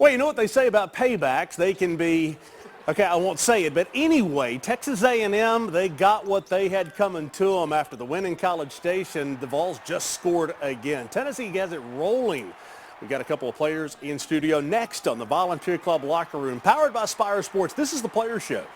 Well, you know what they say about paybacks. They can be, okay, I won't say it, but anyway, Texas A&M, they got what they had coming to them after the win in College Station. The Vols just scored again. Tennessee has it rolling. We've got a couple of players in studio next on the Volunteer Club Locker Room, powered by Spyre Sports. This is the Player Show.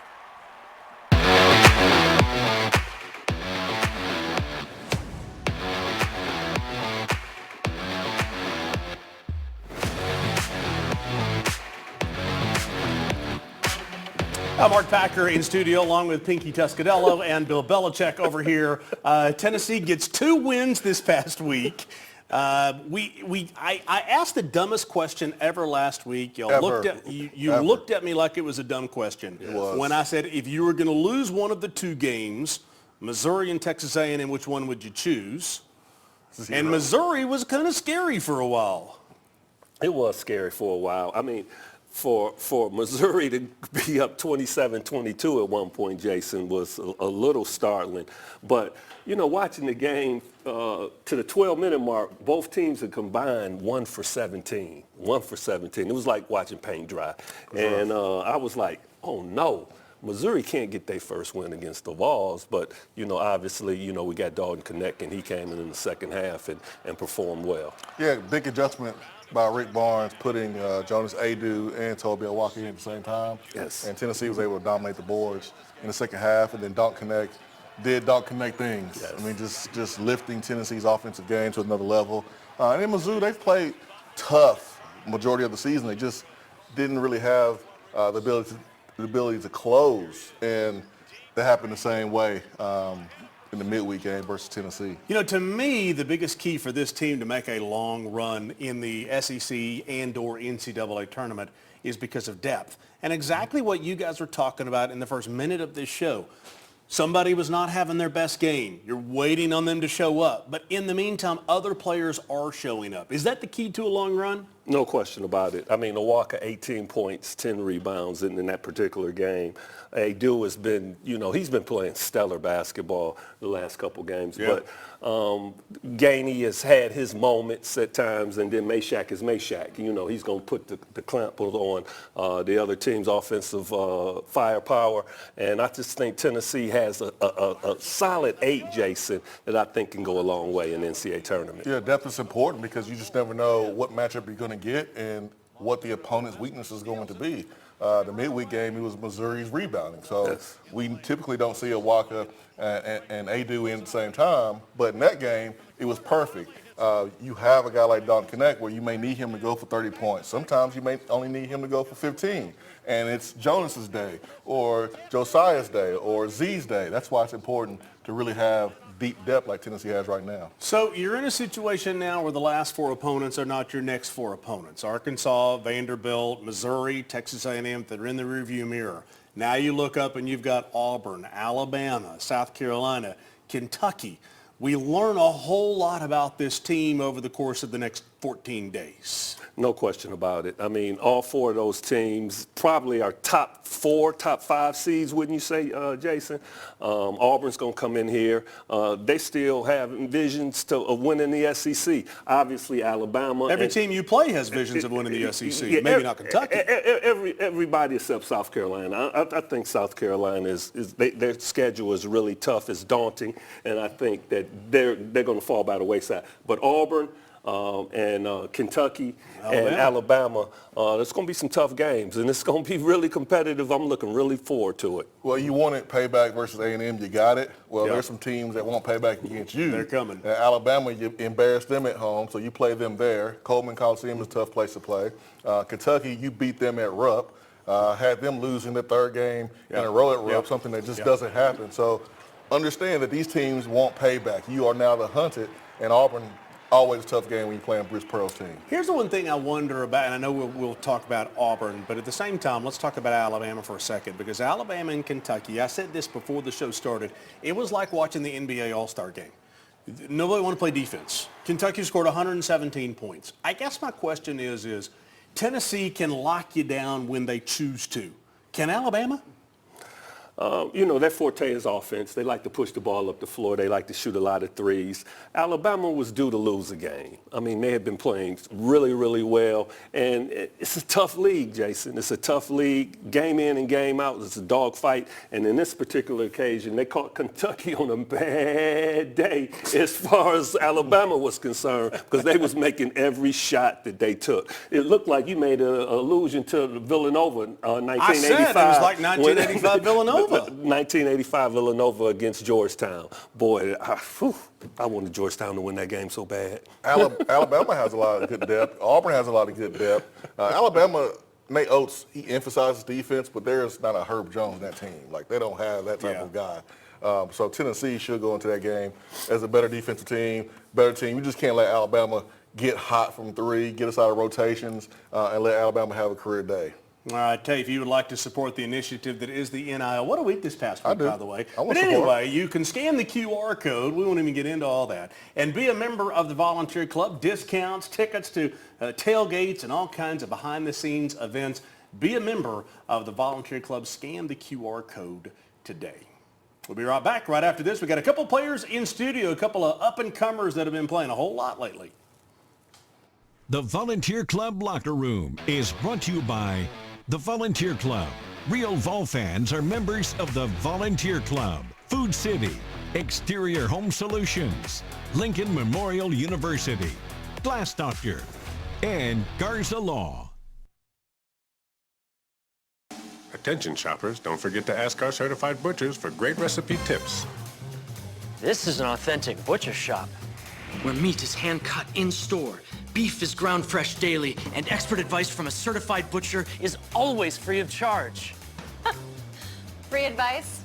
Mark Packer in studio along with Pinky Tuscadello and Bill Belichick over here. Tennessee gets 2 wins this past week. I asked the dumbest question ever last week. You looked at me like it was a dumb question. It was. When I said if you were going to lose one of the 2 games, Missouri and Texas A&M, which one would you choose? 0. And Missouri was kind of scary for a while. It was scary for a while. I mean, for Missouri to be up 27-22 at one point, Jason, was a little startling. But, you know, watching the game to the 12-minute mark, both teams had combined 1 for 17. 1 for 17. It was like watching paint dry. And I was like, oh, no. Missouri can't get their first win against the Vols, but, you know, obviously, you know, we got Dalton Connect, and he came in the second half and performed well. Yeah, big adjustment by Rick Barnes, putting Jonas Adu and Toby Walker in at the same time. Yes. And Tennessee was able to dominate the boards in the second half, and then Dalton Connect did Dalton Connect things. Yes. I mean, just lifting Tennessee's offensive game to another level. And in Mizzou, they've played tough majority of the season. They just didn't really have the ability to close, and that happened the same way in the midweek game versus Tennessee. You know, to me, the biggest key for this team to make a long run in the SEC and/or NCAA tournament is because of depth. And exactly what you guys were talking about in the first minute of this show. Somebody was not having their best game. You're waiting on them to show up. But in the meantime, other players are showing up. Is that the key to a long run? No question about it. I mean, Walker, 18 points, 10 rebounds in that particular game. Adu has been, you know, he's been playing stellar basketball the last couple games. Yeah. But Gainey has had his moments at times, and then Meshack is Meshack. You know, he's going to put the clamp on the other team's offensive firepower. And I just think Tennessee has a solid 8, Jason, that I think can go a long way in the NCAA tournament. Yeah, depth is important because you just never know what matchup you're going to get and what the opponent's weakness is going to be. The midweek game, it was Missouri's rebounding. So yes. We typically don't see a Walker and Adu in at the same time. But in that game, it was perfect. You have a guy like Dalton Connect where you may need him to go for 30 points. Sometimes you may only need him to go for 15. And it's Jonas's day or Josiah's day or Z's day. That's why it's important to really have deep depth like Tennessee has right now. So you're in a situation now where the last 4 opponents are not your next 4 opponents. Arkansas, Vanderbilt, Missouri, Texas A&M, that are in the rearview mirror. Now you look up and you've got Auburn, Alabama, South Carolina, Kentucky. We learn a whole lot about this team over the course of the next 14 days. No question about it. I mean, all 4 of those teams probably are top 4, top 5 seeds, wouldn't you say, Jason? Auburn's going to come in here. They still have visions of winning the SEC. Obviously, Alabama. Every team you play has visions of winning the SEC. Yeah, maybe not Kentucky. Everybody except South Carolina. I think South Carolina their schedule is really tough. It's daunting, and I think that they're going to fall by the wayside. But Auburn, and Kentucky and Alabama. There's going to be some tough games, and it's going to be really competitive. I'm looking really forward to it. Well, you wanted payback versus A&M. You got it. Well, There's some teams that won't pay back against you. They're coming. Alabama, you embarrassed them at home, so you play them there. Coleman Coliseum is a tough place to play. Kentucky, you beat them at Rupp. Had them losing the 3rd game in a row at Rupp, something that just doesn't happen. So understand that these teams won't pay back. You are now the hunted, and Auburn, always a tough game when you're playing Bruce Pearl's team. Here's the one thing I wonder about, and I know we'll talk about Auburn, but at the same time, let's talk about Alabama for a second, because Alabama and Kentucky, I said this before the show started, it was like watching the NBA All-Star game. Nobody wanted to play defense. Kentucky scored 117 points. I guess my question is Tennessee can lock you down when they choose to. Can Alabama? Their forte is offense. They like to push the ball up the floor. They like to shoot a lot of threes. Alabama was due to lose a game. I mean, they had been playing really, really well. And it's a tough league, Jason. It's a tough league. Game in and game out. It's a dogfight. And in this particular occasion, they caught Kentucky on a bad day as far as Alabama was concerned because they was making every shot that they took. It looked like you made an allusion to Villanova 1985. I said it was like 1985 Villanova. 1985 Villanova against Georgetown. Boy, I wanted Georgetown to win that game so bad. Alabama has a lot of good depth. Auburn has a lot of good depth. Alabama, Nate Oates, he emphasizes defense, but there's not a Herb Jones in that team. Like, they don't have that type of guy. So Tennessee should go into that game as a better defensive team, better team. You just can't let Alabama get hot from three, get us out of rotations, and let Alabama have a career day. All right, Tay, if you would like to support the initiative that is the NIL, what a week this past week, by the way. But anyway, you can scan the QR code. We won't even get into all that. And be a member of the Volunteer Club. Discounts, tickets to tailgates, and all kinds of behind-the-scenes events. Be a member of the Volunteer Club. Scan the QR code today. We'll be right back right after this. We got a couple players in studio, a couple of up-and-comers that have been playing a whole lot lately. The Volunteer Club Locker Room is brought to you by the Volunteer Club. Real Vol fans are members of the Volunteer Club. Food City, Exterior Home Solutions, Lincoln Memorial University, Glass Doctor, and Garza Law. Attention shoppers, don't forget to ask our certified butchers for great recipe tips. This is an authentic butcher shop, where meat is hand-cut in-store, beef is ground fresh daily, and expert advice from a certified butcher is always free of charge. Free advice?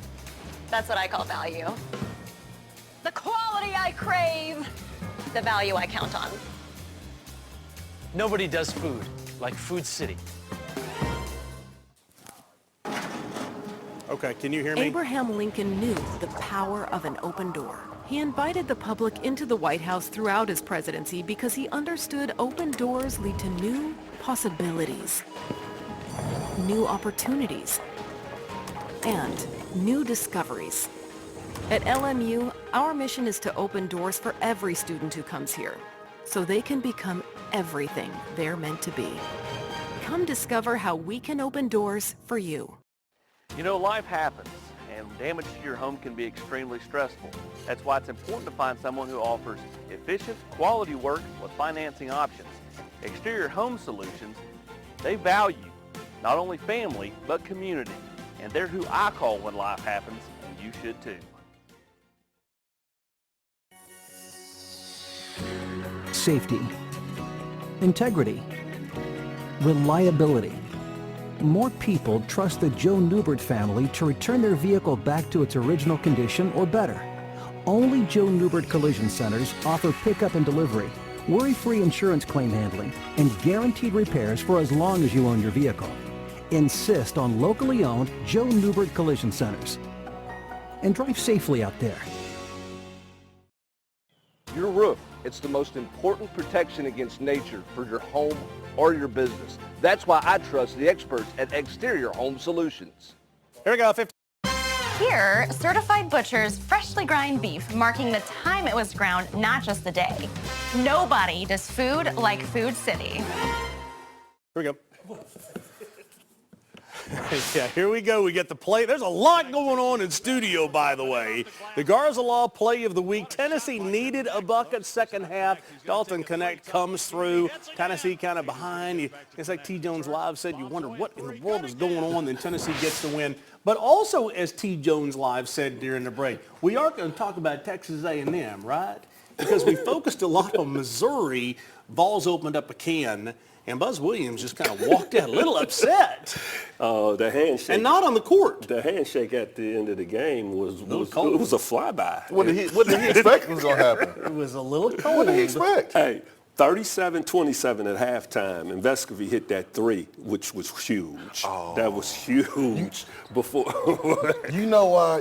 That's what I call value. The quality I crave, the value I count on. Nobody does food like Food City. Okay, can you hear me? Abraham Lincoln knew the power of an open door. He invited the public into the White House throughout his presidency because he understood open doors lead to new possibilities, new opportunities, and new discoveries. At LMU, our mission is to open doors for every student who comes here, so they can become everything they're meant to be. Come discover how we can open doors for you. You know, life happens, and damage to your home can be extremely stressful. That's why it's important to find someone who offers efficient, quality work with financing options. Exterior Home Solutions, they value not only family, but community. And they're who I call when life happens, and you should too. Safety, integrity, reliability. More people trust the Joe Newbert family to return their vehicle back to its original condition or better. Only Joe Newbert Collision Centers offer pickup and delivery, worry-free insurance claim handling, and guaranteed repairs for as long as you own your vehicle. Insist on locally owned Joe Newbert Collision Centers. And drive safely out there. Your roof, it's the most important protection against nature for your home or your business. That's why I trust the experts at Exterior Home Solutions. Here we go, 50. Here, certified butchers freshly grind beef, marking the time it was ground, not just the day. Nobody does food like Food City. Here we go. Yeah, here we go. We get the play. There's a lot going on in studio, by the way. The Garza Law play of the week. Tennessee needed a bucket second half. Dalton Connect comes through. Tennessee kind of behind. It's like T. Jones Live said, you wonder what in the world is going on. Then Tennessee gets the win. But also, as T. Jones Live said during the break, we are going to talk about Texas A&M, right? Because we focused a lot on Missouri. Vols opened up a can. And Buzz Williams just kind of walked out a little upset. The handshake. And not on the court. The handshake at the end of the game was it was a flyby. What did he expect was going to happen? It was a little cold. What did he expect? Hey, 37-27 at halftime, and Vescovy hit that three, which was huge. Oh. That was huge. Before. You know why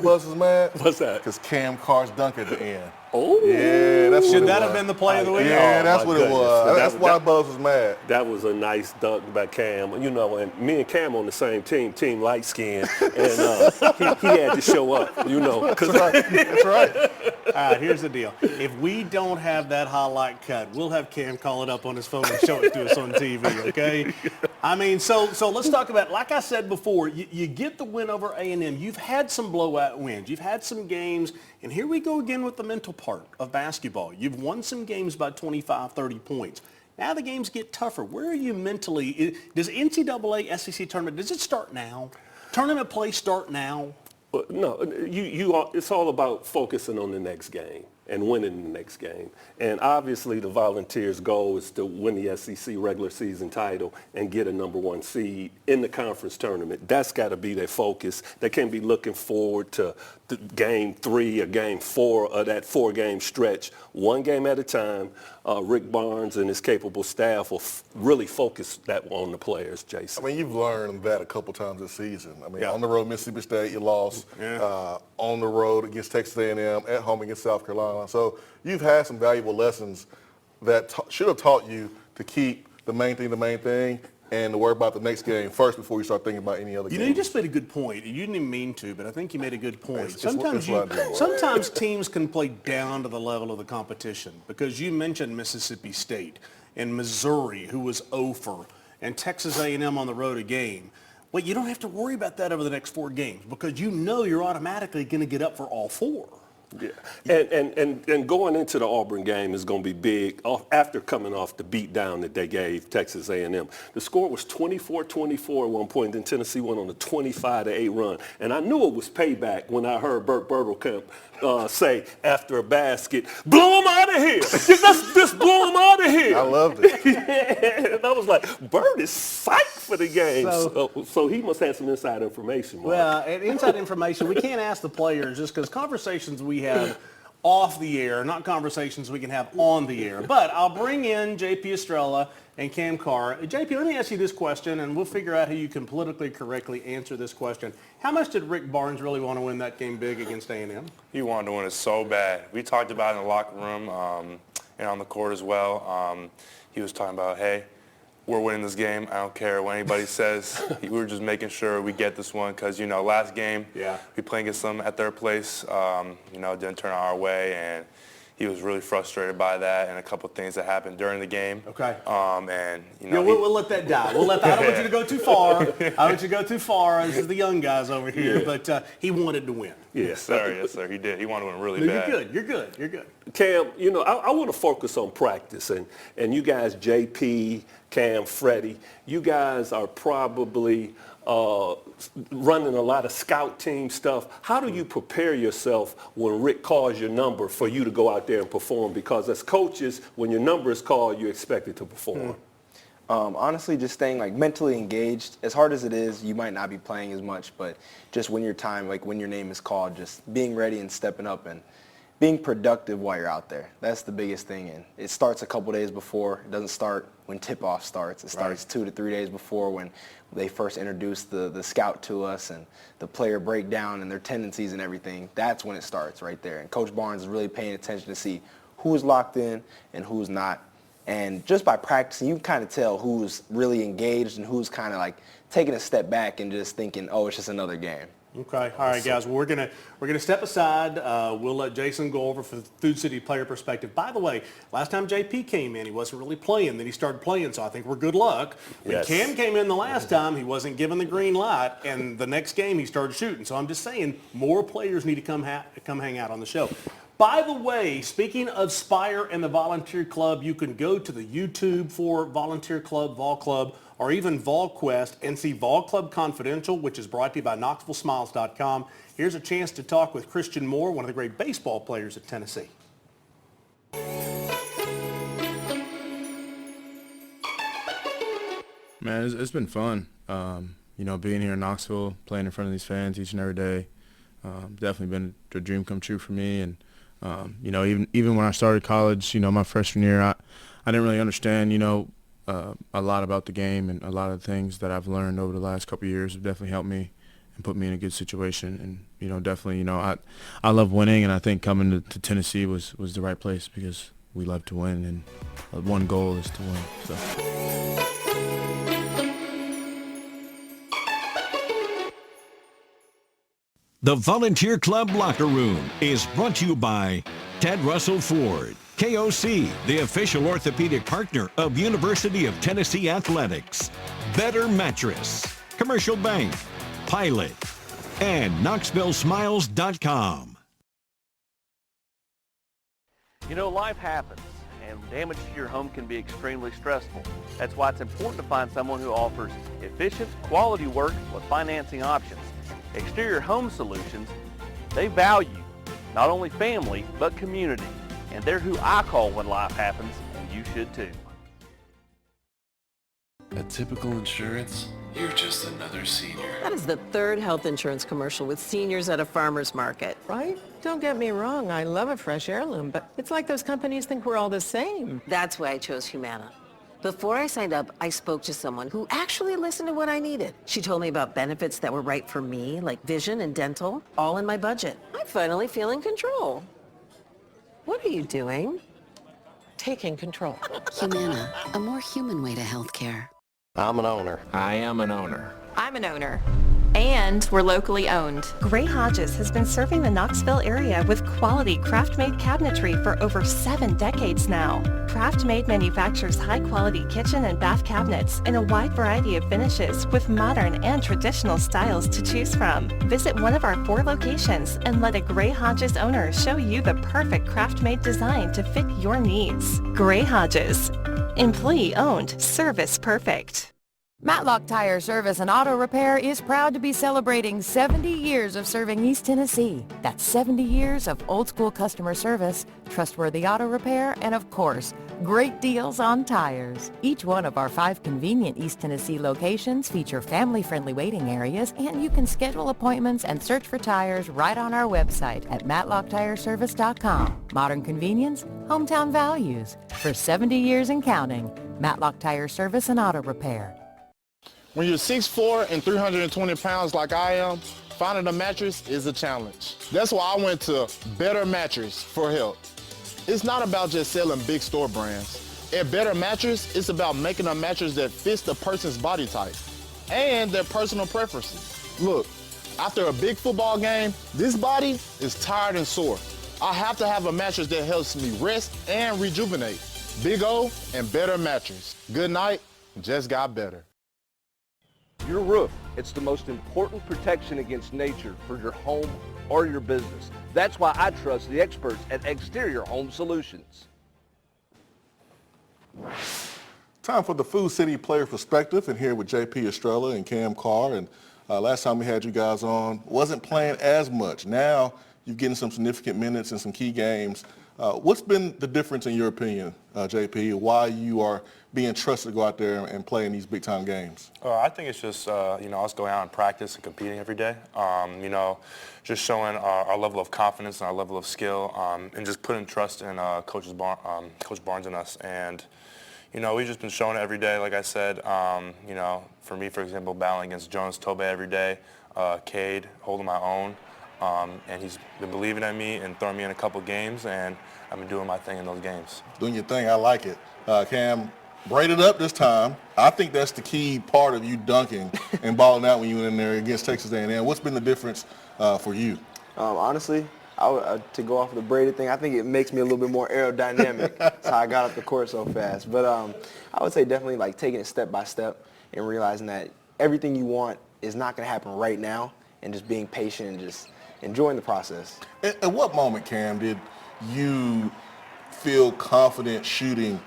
Buzz is mad? What's that? Because Cam Carr's dunk at the end. Oh, Yeah, that's Should what it that was. have been the play of the week? Yeah, that's my what it goodness. was. That's why Buzz was mad. That was a nice dunk by Cam. You know, and me and Cam on the same team light skin, and he had to show up, you know. That's right. All right, here's the deal. If we don't have that highlight cut, we'll have Cam call it up on his phone and show it to us on TV, okay? I mean, so let's talk about, like I said before, you get the win over A&M. You've had some blowout wins. You've had some games, and here we go again with the mental part of basketball. You've won some games by 25, 30 points. Now the games get tougher. Where are you mentally? Does NCAA SEC tournament, does it start now? Tournament play start now? No, it's all about focusing on the next game and winning the next game. And obviously the Volunteers' goal is to win the SEC regular season title and get a number 1 seed in the conference tournament. That's got to be their focus. They can't be looking forward to game 3 or game 4 of that 4-game stretch. One game at a time. Rick Barnes and his capable staff will really focus that on the players, Jason. I mean, you've learned that a couple times this season. I mean, on the road, Mississippi State, you lost. On the road against Texas A&M, at home against South Carolina. So you've had some valuable lessons that should have taught you to keep the main thing, and to worry about the next game first before you start thinking about any other game. You know, you just made a good point. You didn't even mean to, but I think you made a good point. It's what I do. Sometimes teams can play down to the level of the competition because you mentioned Mississippi State and Missouri, who was 0-for, and Texas A&M on the road a game. Well, you don't have to worry about that over the next 4 games because you know you're automatically going to get up for all 4. Yeah, and going into the Auburn game is going to be big after coming off the beatdown that they gave Texas A&M. The score was 24-24 at one point, then Tennessee went on a 25-8 run. And I knew it was payback when I heard Burt Bertelkamp say after a basket, blow him out of here. Just blow him out of here. I loved it. Yeah, and I was like, Burt is psyched for the game. So he must have some inside information, Mark. Well, and inside information, we can't ask the players just because conversations we have off the air, not conversations we can have on the air. But I'll bring in JP Estrella and Cam Carr. JP, let me ask you this question, and we'll figure out how you can politically correctly answer this question. How much did Rick Barnes really want to win that game big against A&M? He wanted to win it so bad. We talked about it in the locker room and on the court as well. He was talking about, hey, we're winning this game. I don't care what anybody says. We were just making sure we get this one because, you know, last game we played against them at their place. You know, it didn't turn our way, and he was really frustrated by that and a couple of things that happened during the game. Okay. And, you know, we'll let that die. I don't want you to go too far. I don't want you to go too far. This is the young guys over here. Yeah. But he wanted to win. Yes, sir. Yes, sir. He did. He wanted to win really bad. You're good. Cam, you know, I want to focus on practice. And you guys, JP, Cam, Freddie, you guys are probably running a lot of scout team stuff. How do you prepare yourself when Rick calls your number for you to go out there and perform? Because as coaches, when your number is called, you're expected to perform. Honestly, just staying like mentally engaged. As hard as it is, you might not be playing as much, but just when your time, like when your name is called, just being ready and stepping up and being productive while you're out there. That's the biggest thing. And it starts a couple days before. It doesn't start when tip-off starts. It starts 2 to 3 days before when they first introduce the scout to us and the player breakdown and their tendencies and everything. That's when it starts right there. And Coach Barnes is really paying attention to see who's locked in and who's not. And just by practicing, you can kind of tell who's really engaged and who's kind of like taking a step back and just thinking, oh, it's just another game. Okay. All right, guys. Well, we're gonna step aside. We'll let Jason go over for the Food City player perspective. By the way, last time JP came in, he wasn't really playing. Then he started playing, so I think we're good luck. When Cam came in the last time, he wasn't given the green light, and the next game he started shooting. So I'm just saying, more players need to come hang out on the show. By the way, speaking of Spyre and the Volunteer Club, you can go to the YouTube for Volunteer Club, Vol Club, or even VolQuest and see Vol Club Confidential, which is brought to you by KnoxvilleSmiles.com. Here's a chance to talk with Christian Moore, one of the great baseball players at Tennessee. Man, it's been fun. You know, being here in Knoxville, playing in front of these fans each and every day, definitely been a dream come true for me. And you know, even when I started college, you know, my freshman year, I didn't really understand, you know, a lot about the game, and a lot of things that I've learned over the last couple of years have definitely helped me. and put me in a good situation. And, you know, definitely, you know, I love winning, and I think coming to Tennessee was the right place because we love to win, and one goal is to win. So. The Volunteer Club Locker Room is brought to you by Ted Russell Ford, KOC, the official orthopedic partner of University of Tennessee Athletics, Better Mattress, Commercial Bank, Pilot, and KnoxvilleSmiles.com. You know, life happens, and damage to your home can be extremely stressful. That's why it's important to find someone who offers efficient, quality work with financing options. Exterior Home Solutions, they value not only family, but community. And they're who I call when life happens, and you should too. At Typical Insurance, you're just another senior. That is the third health insurance commercial with seniors at a farmer's market. Right? Don't get me wrong, I love a fresh heirloom, but it's like those companies think we're all the same. That's why I chose Humana. Before I signed up, I spoke to someone who actually listened to what I needed. She told me about benefits that were right for me, like vision and dental, all in my budget. I finally feel in control. What are you doing? Taking control. Humana, a more human way to healthcare. I'm an owner. I am an owner. I'm an owner. And we're locally owned. Gray Hodges has been serving the Knoxville area with quality craft-made cabinetry for over 7 decades now. Craft-Made manufactures high-quality kitchen and bath cabinets in a wide variety of finishes with modern and traditional styles to choose from. Visit one of our 4 locations and let a Gray Hodges owner show you the perfect craft-made design to fit your needs. Gray Hodges. Employee-owned, service perfect. Matlock Tire Service and Auto Repair is proud to be celebrating 70 years of serving East Tennessee. That's 70 years of old-school customer service, trustworthy auto repair, and of course, great deals on tires. Each one of our 5 convenient East Tennessee locations feature family-friendly waiting areas, and you can schedule appointments and search for tires right on our website at matlocktireservice.com. Modern convenience, hometown values. For 70 years and counting, Matlock Tire Service and Auto Repair. When you're 6'4" and 320 pounds like I am, finding a mattress is a challenge. That's why I went to Better Mattress for help. It's not about just selling big store brands. At Better Mattress, it's about making a mattress that fits the person's body type and their personal preferences. Look, after a big football game, this body is tired and sore. I have to have a mattress that helps me rest and rejuvenate. Big O and Better Mattress. Good night, just got better. Your roof, it's the most important protection against nature for your home or your business. That's why I trust the experts at Exterior Home Solutions. Time for the Food City Player Perspective, and here with JP Estrella and Cam Carr. And last time we had you guys on, wasn't playing as much. Now you're getting some significant minutes in some key games. What's been the difference in your opinion, JP, why you are being trusted to go out there and play in these big-time games? I think it's just, us going out and practice and competing every day. Just showing our level of confidence and our level of skill, and just putting trust in Coach Barnes and us. And, we've just been showing it every day. Like I said, for me, for example, battling against Jonas Tobe every day, Cade, holding my own. And he's been believing in me and throwing me in a couple games, and I've been doing my thing in those games. Doing your thing, I like it. Cam, braided up this time. I think that's the key part of you dunking and balling out when you were in there against Texas A&M. What's been the difference for you? Honestly, to go off of the braided thing, I think it makes me a little bit more aerodynamic. That's how I got up the court so fast. But I would say definitely like taking it step by step and realizing that everything you want is not going to happen right now, and just being patient and just enjoying the process. At what moment, Cam, did you feel confident shooting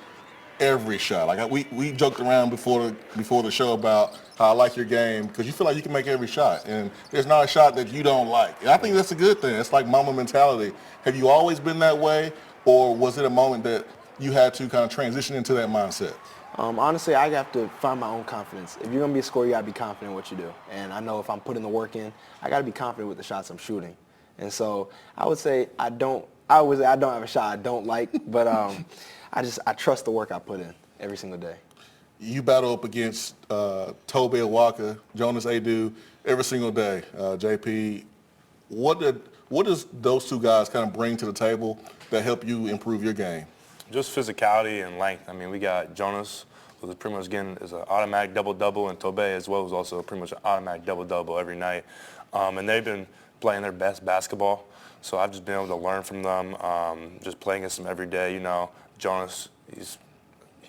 every shot? Like we joked around before the show about how I like your game because you feel like you can make every shot, and there's not a shot that you don't like. And I think that's a good thing. It's like Mamba mentality. Have you always been that way, or was it a moment that you had to kind of transition into that mindset? Honestly, I have to find my own confidence. If you're going to be a scorer, you got to be confident in what you do. And I know if I'm putting the work in, I got to be confident with the shots I'm shooting. And so I would say I don't have a shot I don't like, but I trust the work I put in every single day. You battle up against Tobe Walker, Jonas Adu every single day. JP, what does those two guys kind of bring to the table that help you improve your game? Just physicality and length. I mean, we got Jonas, who's pretty much getting is an automatic double-double, and Tobe as well, who's also pretty much an automatic double-double every night. And they've been playing their best basketball, so I've just been able to learn from them, just playing against them every day. You know, Jonas, he's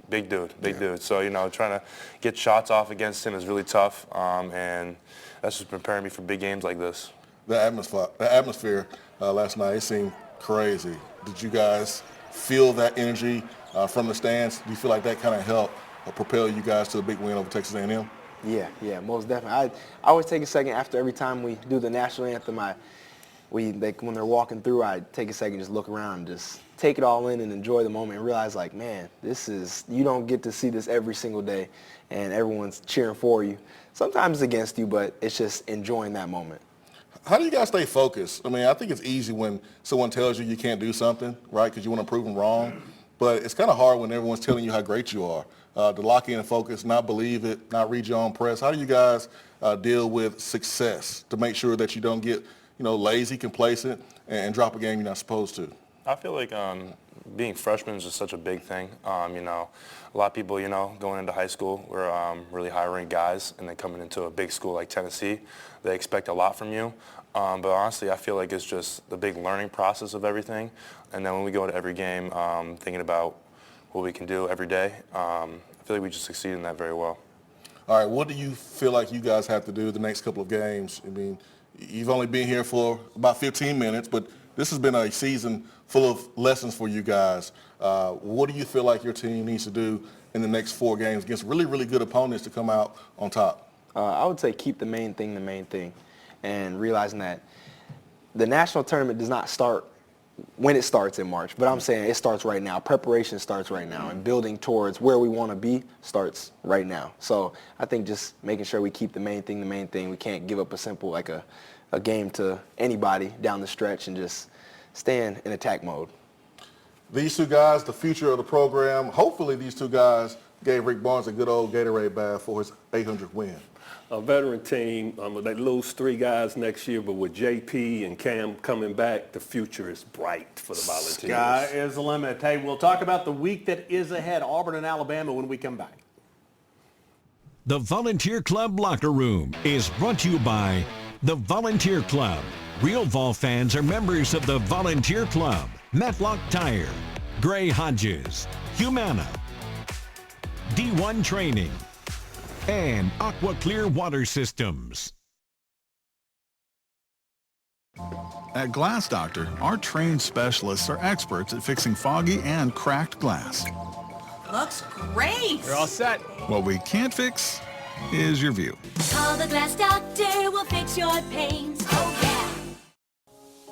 big dude. So, you know, trying to get shots off against him is really tough, and that's just preparing me for big games like this. The atmosphere last night, it seemed crazy. Did you guys feel that energy from the stands? Do you feel like that kind of helped propel you guys to a big win over Texas A&M? Yeah, most definitely. I always take a second after every time we do the national anthem. When they're walking through, I take a second, just look around, just take it all in and enjoy the moment and realize, like, man, you don't get to see this every single day, and everyone's cheering for you. Sometimes against you, but it's just enjoying that moment. How do you guys stay focused? I mean, I think it's easy when someone tells you can't do something, right, because you want to prove them wrong. But it's kind of hard when everyone's telling you how great you are. To lock in and focus, not believe it, not read your own press. How do you guys deal with success to make sure that you don't get, lazy, complacent, and drop a game you're not supposed to? I feel like being freshmen is just such a big thing. A lot of people, going into high school, we're really high-ranked guys, and then coming into a big school like Tennessee, they expect a lot from you. But honestly, I feel like it's just the big learning process of everything. And then when we go into every game, thinking about what we can do every day, I feel like we just succeed in that very well. All right, what do you feel like you guys have to do the next couple of games? I mean, you've only been here for about 15 minutes, but this has been a season full of lessons for you guys. What do you feel like your team needs to do in the next 4 games against really, really good opponents to come out on top? I would say keep the main thing, and realizing that the national tournament does not start when it starts in March, but I'm saying it starts right now. Preparation starts right now, and building towards where we want to be starts right now. So I think just making sure we keep the main thing. We can't give up a simple, like a game to anybody down the stretch, and just stay in attack mode. These two guys, the future of the program, hopefully these two guys gave Rick Barnes a good old Gatorade bath for his 800th win. A veteran team, they lose 3 guys next year, but with JP and Cam coming back, the future is bright for the Volunteers. Sky is the limit. Hey, we'll talk about the week that is ahead, Auburn and Alabama, when we come back. The Volunteer Club Locker Room is brought to you by the Volunteer Club. Real Vol fans are members of the Volunteer Club. Matlock Tire, Gray Hodges, Humana, D1 Training, and Aqua Clear Water Systems. At Glass Doctor, our trained specialists are experts at fixing foggy and cracked glass. Looks great. You're all set. What we can't fix is your view. Call the Glass Doctor, we'll fix your pains. Oh, yeah.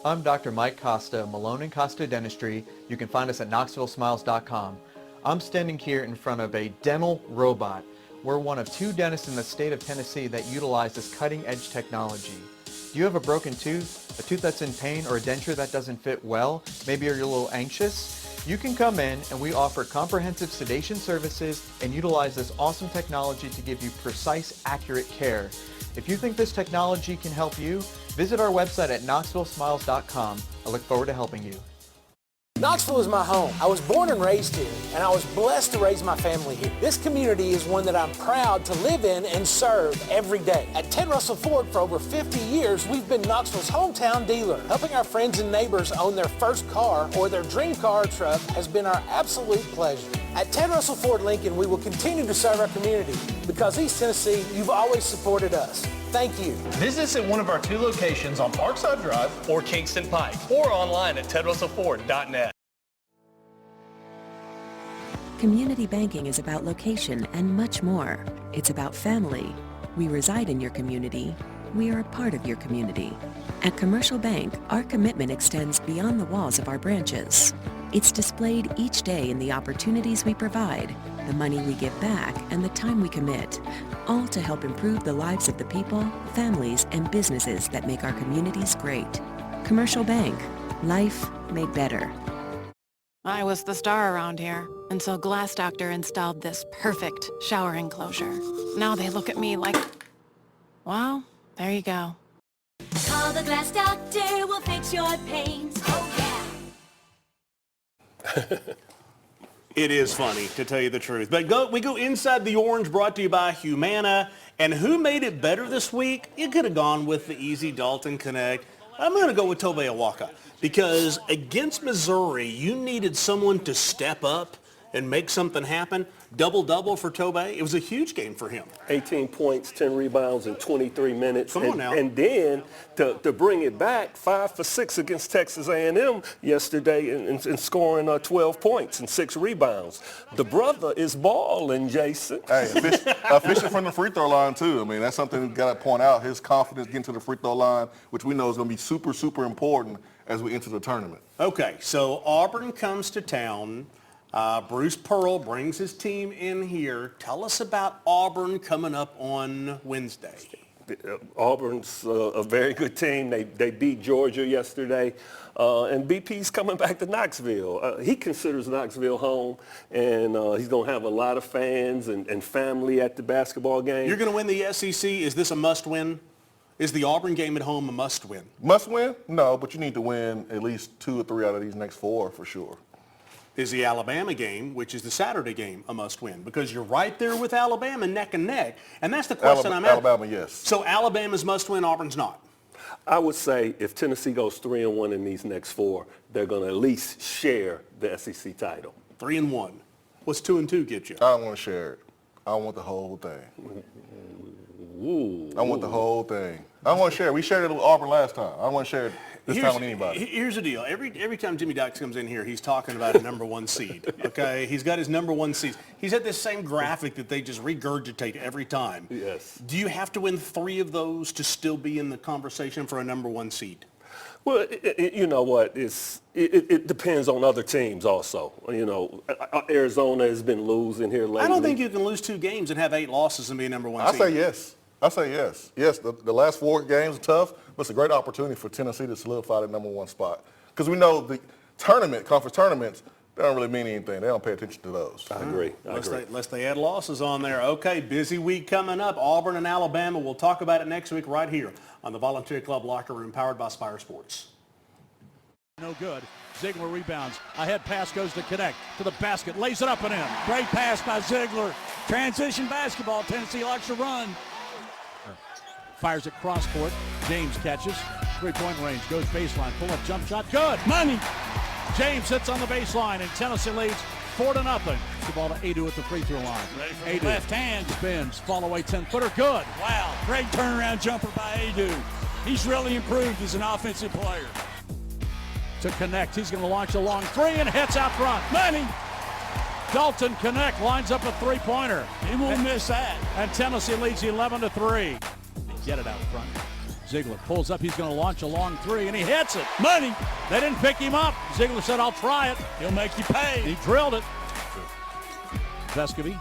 I'm Dr. Mike Costa, Malone & Costa Dentistry. You can find us at KnoxvilleSmiles.com. I'm standing here in front of a dental robot. We're one of 2 dentists in the state of Tennessee that utilize this cutting-edge technology. Do you have a broken tooth, a tooth that's in pain, or a denture that doesn't fit well? Maybe you're a little anxious? You can come in and we offer comprehensive sedation services and utilize this awesome technology to give you precise, accurate care. If you think this technology can help you, visit our website at KnoxvilleSmiles.com. I look forward to helping you. Knoxville is my home. I was born and raised here, and I was blessed to raise my family here. This community is one that I'm proud to live in and serve every day. At Ted Russell Ford for over 50 years, we've been Knoxville's hometown dealer. Helping our friends and neighbors own their first car or their dream car or truck has been our absolute pleasure. At Ted Russell Ford Lincoln, we will continue to serve our community because East Tennessee, you've always supported us. Thank you. Visit us at one of our 2 locations on Parkside Drive or Kingston Pike, or online at tedrussellford.net. Community banking is about location and much more. It's about family. We reside in your community. We are a part of your community. At Commercial Bank, our commitment extends beyond the walls of our branches. It's displayed each day in the opportunities we provide, the money we give back, and the time we commit, all to help improve the lives of the people, families, and businesses that make our communities great. Commercial Bank, life made better. I was the star around here until Glass Doctor installed this perfect shower enclosure. Now they look at me like, well, there you go. Call the Glass Doctor, we'll fix your paint. Oh, yeah. It is funny, to tell you the truth. But we go inside the orange, brought to you by Humana. And who made it better this week? You could have gone with the easy Dalton Connect. I'm going to go with Tobe Awaka because against Missouri, you needed someone to step up and make something happen. Double-double for Tobe. It was a huge game for him. 18 points, 10 rebounds in 23 minutes. Come on now. And then to bring it back, 5 for 6 against Texas A&M yesterday and scoring 12 points and 6 rebounds. The brother is balling, Jason. Hey, fishing from the free throw line, too. I mean, that's something we've got to point out. His confidence getting to the free throw line, which we know is going to be super, super important as we enter the tournament. Okay, so Auburn comes to town. Bruce Pearl brings his team in here. Tell us about Auburn coming up on Wednesday. Auburn's a very good team. They beat Georgia yesterday. And BP's coming back to Knoxville. He considers Knoxville home, and he's going to have a lot of fans and family at the basketball game. You're going to win the SEC. Is this a must-win? Is the Auburn game at home a must-win? Must-win? No, but you need to win at least 2 or 3 out of these next 4 for sure. Is the Alabama game, which is the Saturday game, a must-win? Because you're right there with Alabama neck and neck, and that's the question I'm asking. Alabama, yes. So Alabama's must-win, Auburn's not? I would say if Tennessee goes 3-1 in these next 4, they're going to at least share the SEC title. 3-1. What's 2-2 get you? I don't want to share it. I want the whole thing. Ooh. I want the whole thing. I want to share it. We shared it with Auburn last time. I want to share it this time with anybody. Here's the deal. Every time Jimmy Dykes comes in here, he's talking about a number 1 seed. Okay? He's got his number 1 seed. He's at this same graphic that they just regurgitate every time. Yes. Do you have to win 3 of those to still be in the conversation for a number 1 seed? Well, you know what? It depends on other teams also. You know, Arizona has been losing here lately. I don't think you can lose 2 games and have 8 losses and be a number 1 seed. I say yes. I say yes. Yes, the last 4 games are tough, but it's a great opportunity for Tennessee to solidify the number 1 spot. Because we know the conference tournaments, they don't really mean anything. They don't pay attention to those. I agree. Unless they add losses on there. Okay, busy week coming up. Auburn and Alabama. We'll talk about it next week right here on the Volunteer Club Locker Room, powered by Spyre Sports. No good. Ziegler rebounds. Ahead pass goes to Connect. To the basket. Lays it up and in. Great pass by Ziegler. Transition basketball. Tennessee likes to run. Fires it cross court. James catches. 3-point range. Goes baseline. Pull up jump shot. Good. Money. James sits on the baseline and Tennessee leads 4-0. The ball to Adu at the free throw line. Adu left hand spins. Fall away 10-footer. Good. Wow. Great turnaround jumper by Adu. He's really improved as an offensive player. To Connect. He's going to launch a long 3 and hits out front. Money. Dalton Connect lines up a 3-pointer. He won't miss that. And Tennessee leads 11-3. Get it out front. Ziegler pulls up. He's going to launch a long 3, and he hits it. Money. They didn't pick him up. Ziegler said, I'll try it. He'll make you pay. He drilled it. Vescovy